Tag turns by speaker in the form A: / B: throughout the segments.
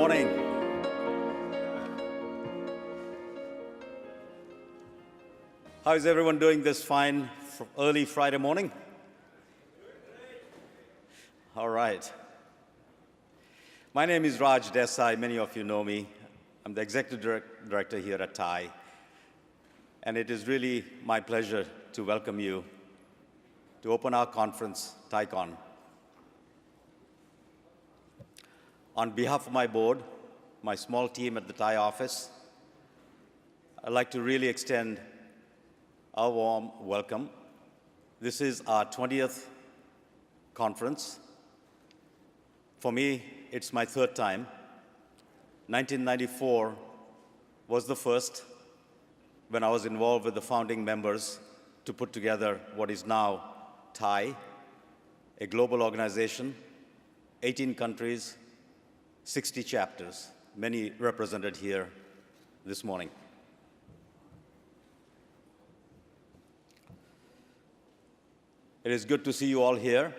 A: Morning. How is everyone doing this fine early Friday morning? All right. My name is Raj Desai. Many of you know me. I'm the Executive Director here at TiE. And it is really my pleasure to welcome you to open our conference, TiEcon. On behalf of my board, my small team at the TiE office, I'd like to really extend a warm welcome. This is our 20th conference. For me, it's my third time. 1994 was the first when I was involved with the founding members to put together what is now TiE, a global organization, 18 countries, 60 chapters, many represented here this morning. It is good to see you all here.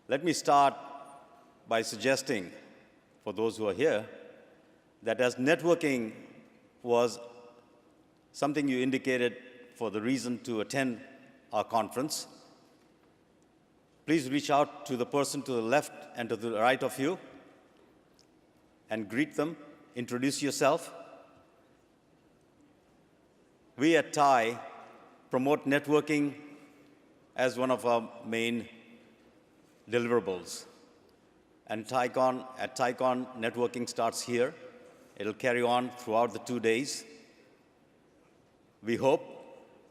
A: Let me start by suggesting, for those who are here, that as networking was something you indicated for the reason to attend our conference, please reach out to the person to the left and to the right of you and greet them, introduce yourself. We at TiE promote networking as one of our main deliverables. And at TiEcon, networking starts here. It'll carry on throughout the 2 days. We hope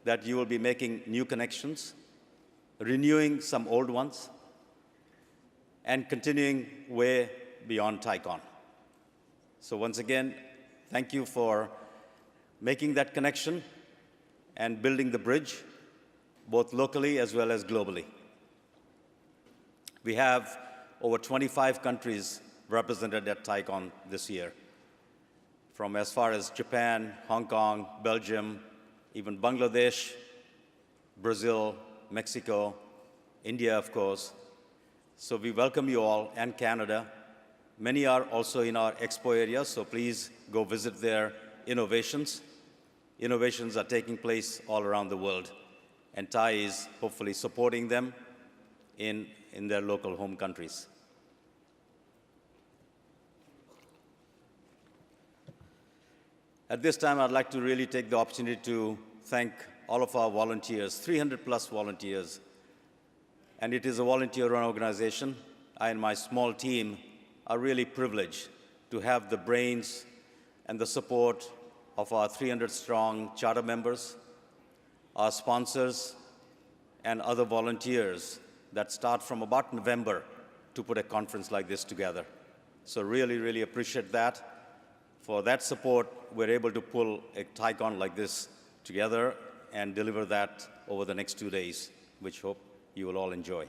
A: that you will be making new connections, renewing some old ones, and continuing way beyond TiEcon. So once again, thank you for making that connection and building the bridge, both locally as well as globally. We have over 25 countries represented at TiEcon this year, from as far as Japan, Hong Kong, Belgium, even Bangladesh, Brazil, Mexico, India, of course. So we welcome you all, and Canada. Many are also in our expo area, so please go visit their innovations. Innovations are taking place all around the world, and TiE is hopefully supporting them in their local home countries. At this time, I'd like to really take the opportunity to thank all of our volunteers, 300+ volunteers. And it is a volunteer-run organization. I and my small team are really privileged to have the brains and the support of our 300-strong charter members, our sponsors, and other volunteers that start from about November to put a conference like this together. So really, really appreciate that. For that support, we're able to pull a TiEcon like this together and deliver that over the next 2 days, which hope you will all enjoy.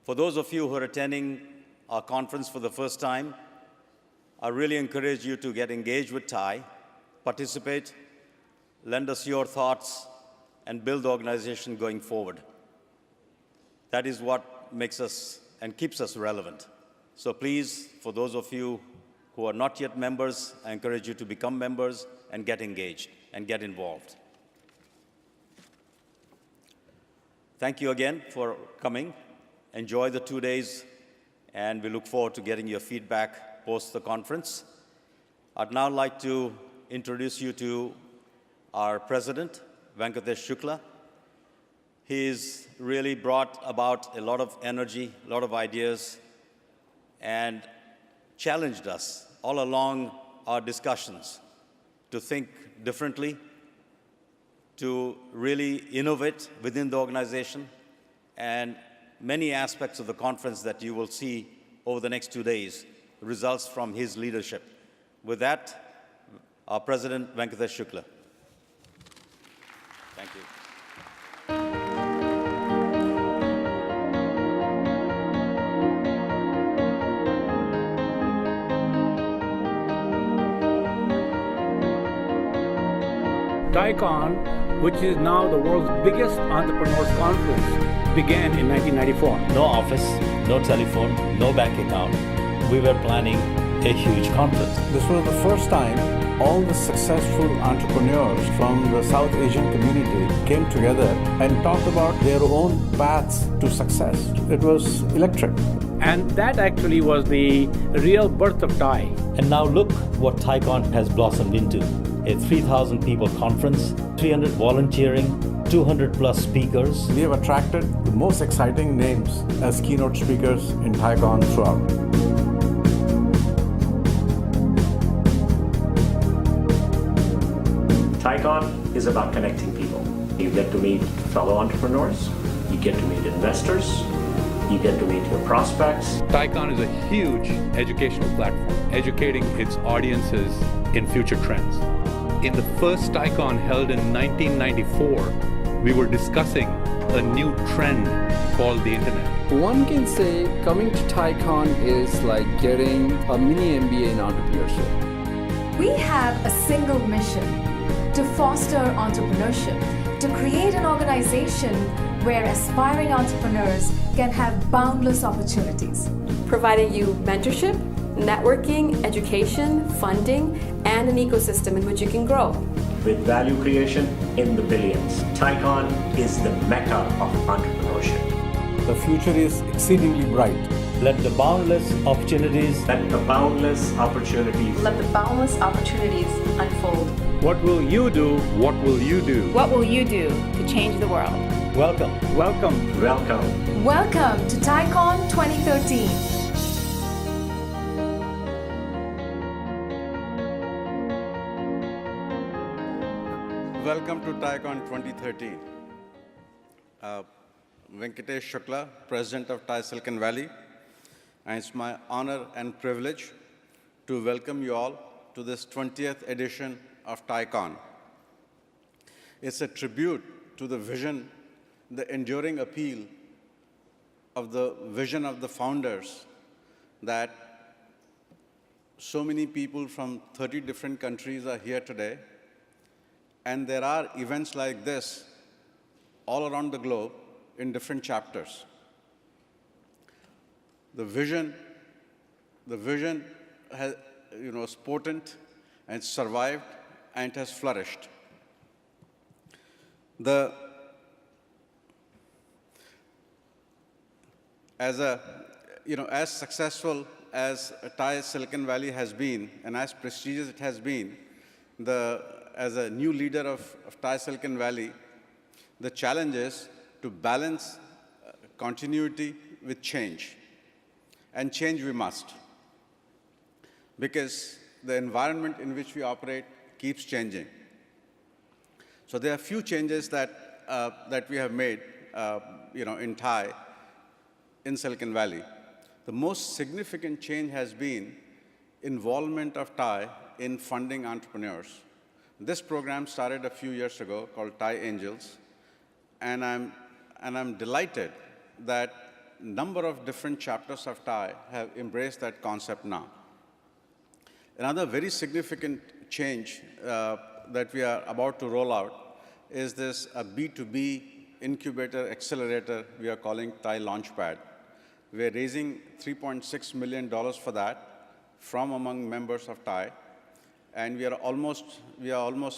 A: For those of you who are attending our conference for the first time, I really encourage you to get engaged with TiE, participate, lend us your thoughts, and build the organization going forward. That is what makes us and keeps us relevant. So please, for those of you who are not yet members, I encourage you to become members and get engaged and get involved. Thank you again for coming. Enjoy the 2 days, and we look forward to getting your feedback post the conference. I'd now like to introduce you to our president, Venkatesh Shukla. He's really brought about a lot of energy, a lot of ideas, and challenged us all along our discussions to think differently, to really innovate within the organization, and many aspects of the conference that you will see over the next 2 days results from his leadership. With that, our President, Venkatesh Shukla. Thank you.
B: TiEcon, which is now the world's biggest entrepreneurs conference, began in 1994.
C: No office, no telephone, no bank account. We were planning a huge conference.
D: This was the first time all the successful entrepreneurs from the South Asian community came together and talked about their own paths to success. It was electric.
B: And that actually was the real birth of TiE.
C: And now look what TiEcon has blossomed into. A 3,000 people conference, 300 volunteering, 200 plus speakers.
D: We have attracted the most exciting names as keynote speakers in TiEcon throughout.
E: TiEcon is about connecting people. You get to meet fellow entrepreneurs, you get to meet investors, you get to meet your prospects.
F: TiEcon is a huge educational platform, educating its audiences in future trends. In the first TiEcon held in 1994, we were discussing a new trend called the internet.
G: One can say coming to TiEcon is like getting a mini MBA in entrepreneurship.
H: We have a single mission: to foster entrepreneurship, to create an organization where aspiring entrepreneurs can have boundless opportunities.
I: Providing you mentorship, networking, education, funding, and an ecosystem in which you can grow.
E: With value creation in the billions, TiEcon is the mecca of entrepreneurship.
D: The future is exceedingly bright.
C: Let the boundless opportunities
E: Let the boundless opportunities
J: Let the boundless opportunities unfold.
B: What will you do?
F: What will you do?
J: What will you do to change the world?
C: welcome.
B: Welcome.
E: welcome.
H: Welcome to TiEcon 2013.
A: Welcome to TiEcon 2013. Venkatesh Shukla, President of TiE Silicon Valley, and it's my honor and privilege to welcome you all to this 20th edition of TiEcon. It's a tribute to the vision, the enduring appeal of the vision of the founders that so many people from 30 different countries are here today. And there are events like this all around the globe in different chapters. The vision has, is potent and it's survived and it has flourished. As successful as TiE Silicon Valley has been and as prestigious it has been, as a new leader of TiE Silicon Valley, the challenge is to balance continuity with change. And change we must, because the environment in which we operate keeps changing. So there are a few changes that we have made in TiE in Silicon Valley. The most significant change has been involvement of TiE in funding entrepreneurs. This program started a few years ago called TiE Angels, and I'm delighted that a number of different chapters of TiE have embraced that concept now. Another very significant change that we are about to roll out is this B2B incubator accelerator we are calling TiE Launchpad. We are raising $3.6 million for that from among members of TiE. And we are almost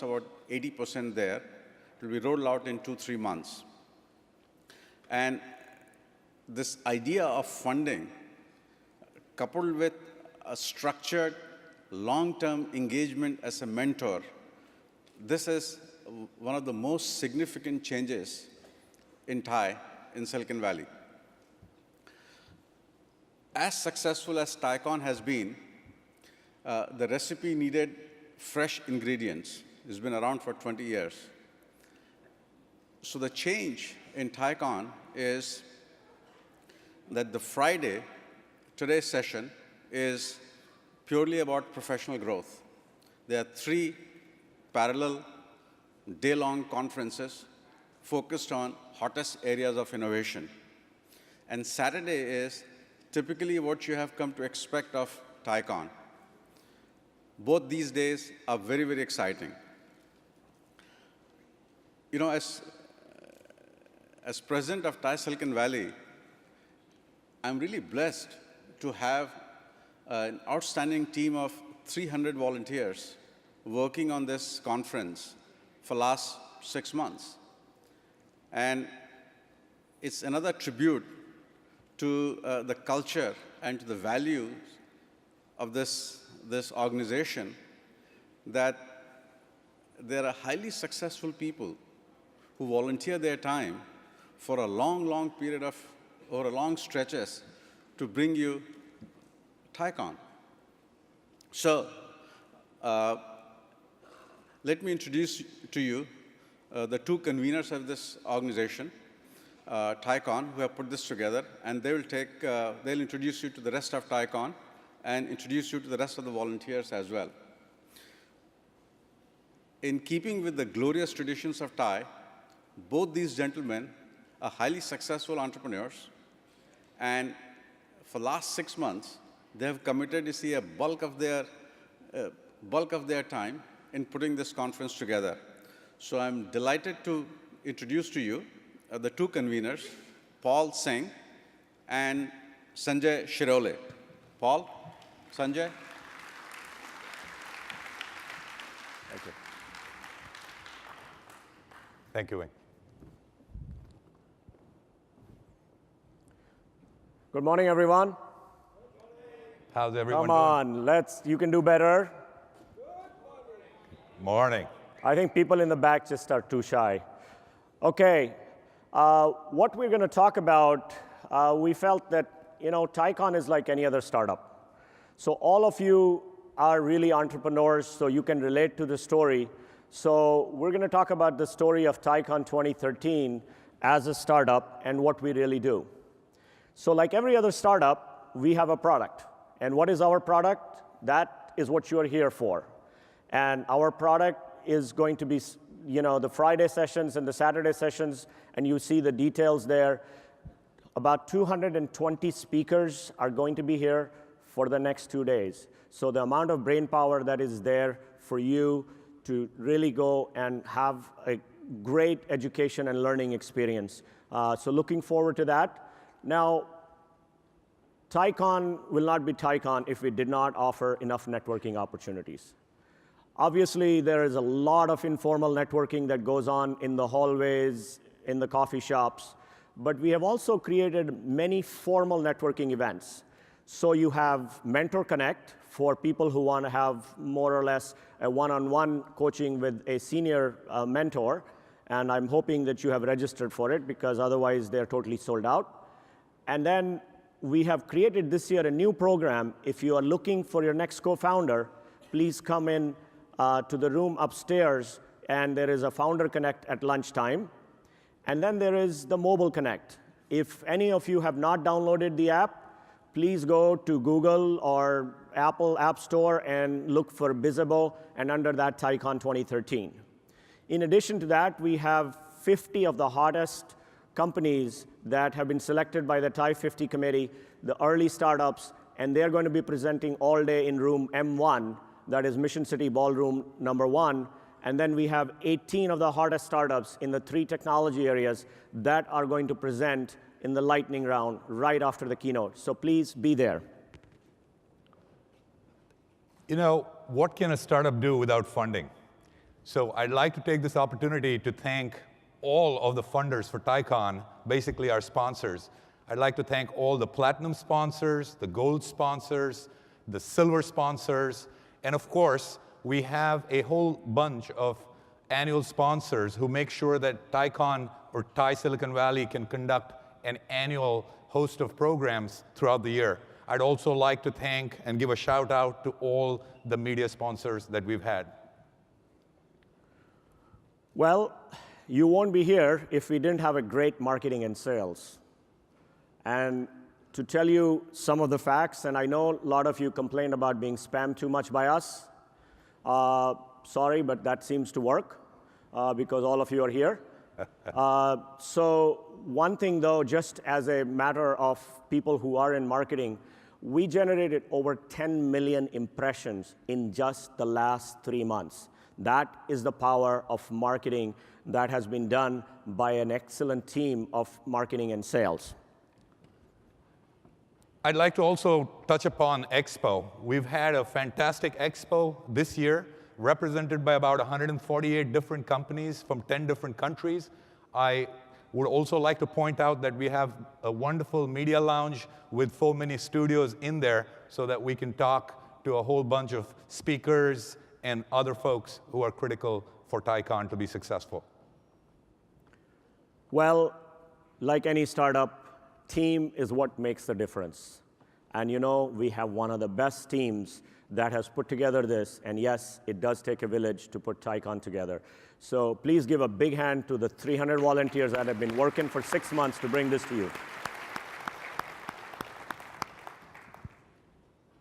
A: about 80% there. It will be rolled out in 2-3 months. And this idea of funding, coupled with a structured, long-term engagement as a mentor, this is one of the most significant changes in TiE in Silicon Valley. As successful as TiEcon has been, the recipe needed fresh ingredients. It's been around for 20 years. So the change in TiEcon is that the Friday, today's session, is purely about professional growth. There are 3 parallel day-long conferences focused on hottest areas of innovation. And Saturday is typically what you have come to expect of TiEcon. Both these days are very, very exciting.
D: You know, as president of TI Silicon Valley, I'm really blessed to have an outstanding team of 300 volunteers working on this conference for the last 6 months. And it's another tribute to the culture and to the values of this organization that there are highly successful people who volunteer their time for a long period of, or a long stretches to bring you TiEcon. So let me introduce to you the two conveners of this organization, TiEcon, who have put this together, and they will they'll introduce you to the rest of TiEcon and introduce you to the rest of the volunteers as well. In keeping with the glorious traditions of TI, both these gentlemen are highly successful entrepreneurs, and for the last 6 months, they have committed to see a bulk of their time in putting this conference together. So I'm delighted to introduce to you the two conveners, Paul Singh and Sanjay Shirole. Paul, Sanjay.
K: Thank you. Thank you, Wing.
L: Good morning, everyone.
K: How's everyone
L: Come on, you can do better.
K: Morning.
L: I think people in the back just are too shy. Okay, what we're going to talk about, we felt that, you know, TiEcon is like any other startup. So all of you are really entrepreneurs, so you can relate to the story. So we're going to talk about the story of TiEcon 2013 as a startup and what we really do. So like every other startup, we have a product. And what is our product? That is what you are here for. And our product is going to be, you know, the Friday sessions and the Saturday sessions, and you see the details there. About 220 speakers are going to be here for the next 2 days. So the amount of brain power that is there for you to really go and have a great education and learning experience. So looking forward to that. Now, TiEcon will not be TiEcon if we did not offer enough networking opportunities. Obviously, there is a lot of informal networking that goes on in the hallways, in the coffee shops, but we have also created many formal networking events. So you have Mentor Connect for people who want to have more or less a one-on-one coaching with a senior mentor, and I'm hoping that you have registered for it because otherwise they're totally sold out. And then we have created this year a new program. If you are looking for your next co-founder, please come in to the room upstairs, and there is a Founder Connect at lunchtime. And then there is the Mobile Connect. If any of you have not downloaded the app, please go to Google or Apple App Store and look for Bizzabo, and under that, TiEcon 2013. In addition to that, we have 50 of the hottest companies that have been selected by the TI 50 committee, the early startups, and they're going to be presenting all day in room M1, that is Mission City Ballroom number 1. And then we have 18 of the hottest startups in the 3 technology areas that are going to present in the lightning round right after the keynote. So please be there.
K: You know, what can a startup do without funding? So I'd like to take this opportunity to thank all of the funders for TiEcon, basically our sponsors. I'd like to thank all the platinum sponsors, the gold sponsors, the silver sponsors, and of course, we have a whole bunch of annual sponsors who make sure that TiEcon or TI Silicon Valley can conduct an annual host of programs throughout the year. I'd also like to thank and give a shout out to all the media sponsors that we've had.
L: Well, you won't be here if we didn't have a great marketing and sales. And to tell you some of the facts, and I know a lot of you complained about being spammed too much by us. Sorry, but that seems to work because all of you are here. So one thing, though, just as a matter of people who are in marketing, we generated over 10 million impressions in just the last 3 months. That is the power of marketing. that has been done by an excellent team of marketing and sales.
K: I'd like to also touch upon Expo. We've had a fantastic Expo this year, represented by about 148 different companies from 10 different countries. I would also like to point out that we have a wonderful media lounge with 4 mini studios in there so that we can talk to a whole bunch of speakers and other folks who are critical for TiEcon to be successful.
L: Well, like any startup, team is what makes the difference. And you know, we have one of the best teams that has put together this. And yes, it does take a village to put TiEcon together. So please give a big hand to the 300 volunteers that have been working for 6 months to bring this to you.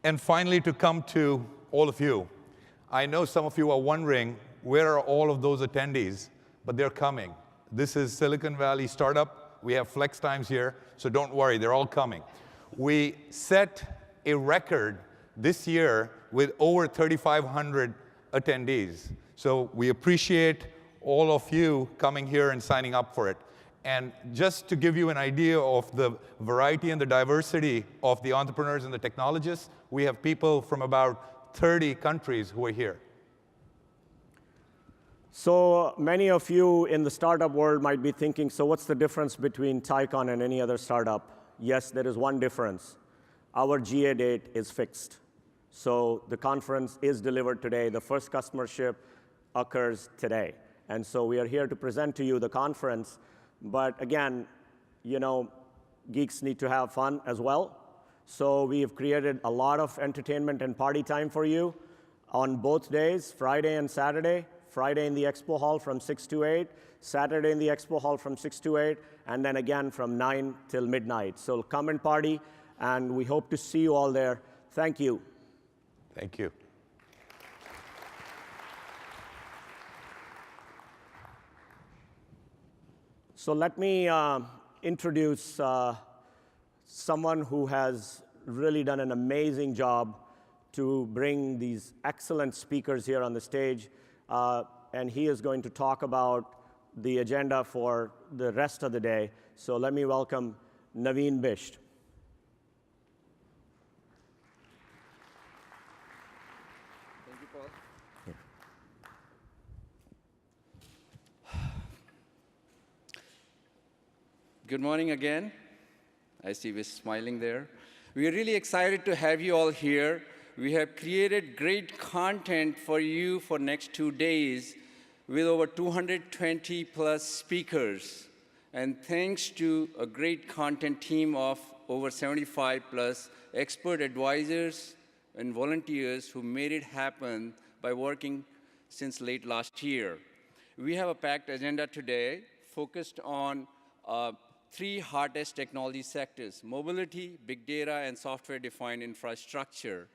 K: And finally, to come to all of you, I know some of you are wondering, where are all of those attendees? But they're coming. This is Silicon Valley Startup. We have flex times here, so don't worry, they're all coming. We set a record this year with over 3,500 attendees. So we appreciate all of you coming here and signing up for it. And just to give you an idea of the variety and the diversity of the entrepreneurs and the technologists, we have people from about 30 countries who are here.
L: So many of you in the startup world might be thinking, so what's the difference between TiEcon and any other startup? Yes, there is one difference. Our GA date is fixed. So the conference is delivered today. The first customer ship occurs today. And so we are here to present to you the conference. But again, you know, geeks need to have fun as well. So we have created a lot of entertainment and party time for you on both days, Friday and Saturday. Friday in the Expo Hall from 6 to 8, Saturday in the Expo Hall from 6 to 8, and then again from 9 till midnight. So come and party, and we hope to see you all there. Thank you.
K: Thank you.
L: So let me introduce someone who has really done an amazing job to bring these excellent speakers here on the stage. And he is going to talk about the agenda for the rest of the day. So let me welcome Naveen Bisht.
M: Thank you, Paul. Good morning again. I see we're smiling there. We are really excited to have you all here. We have created great content for you for next 2 days with over 220 plus speakers. And thanks to a great content team of over 75 plus expert advisors and volunteers who made it happen by working since late last year. We have a packed agenda today focused on 3 hottest technology sectors: mobility, big data, and software-defined infrastructure.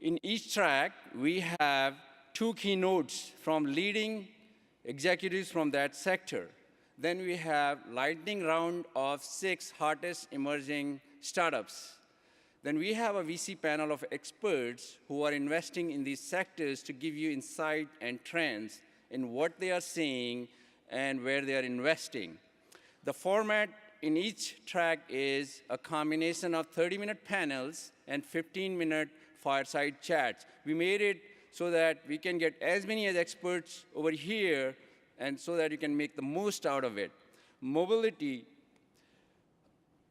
M: In each track, we have 2 keynotes from leading executives from that sector. Then we have lightning round of 6 hottest emerging startups. Then we have a VC panel of experts who are investing in these sectors to give you insight and trends in what they are seeing and where they are investing. The format in each track is a combination of 30-minute panels and 15-minute fireside chats. We made it so that we can get as many as experts over here and so that you can make the most out of it. Mobility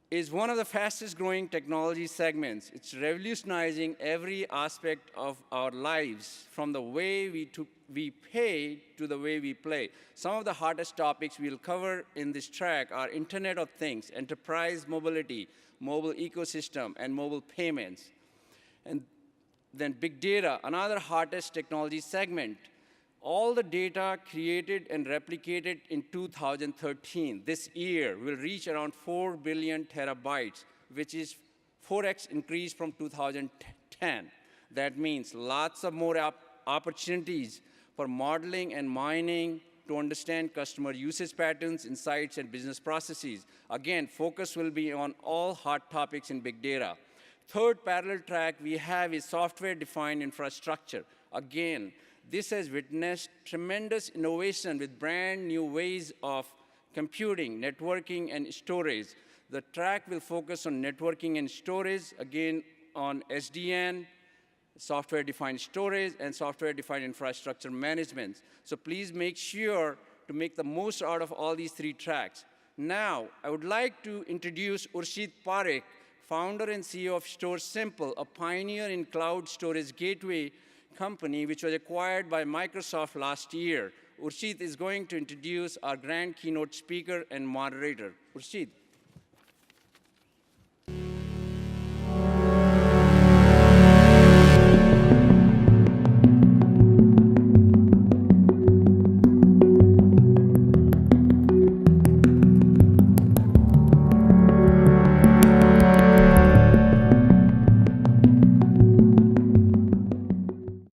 M: is one of the fastest growing technology segments. It's revolutionizing every aspect of our lives, from the way we pay to the way we play. Some of the hottest topics we'll cover in this track are Internet of Things, enterprise mobility, mobile ecosystem, and mobile payments. And then big data, another hottest technology segment. All the data created and replicated in 2013, this year, will reach around 4 billion terabytes, which is 4x increase from 2010. That means lots of more opportunities for modeling and mining to understand customer usage patterns, insights, and business processes. Again, focus will be on all hot topics in big data. Third parallel track we have is software-defined infrastructure. Again, this has witnessed tremendous innovation with brand new ways of computing, networking, and storage. The track will focus on networking and storage, again on SDN, software-defined storage, and software-defined infrastructure management. So please make sure to make the most out of all these three tracks. Now, I would like to introduce Urshid Parekh, founder and CEO of StoreSimple, a pioneer in cloud storage gateway company which was acquired by Microsoft last year. Urshid is going to introduce our grand keynote speaker and moderator. Urshid.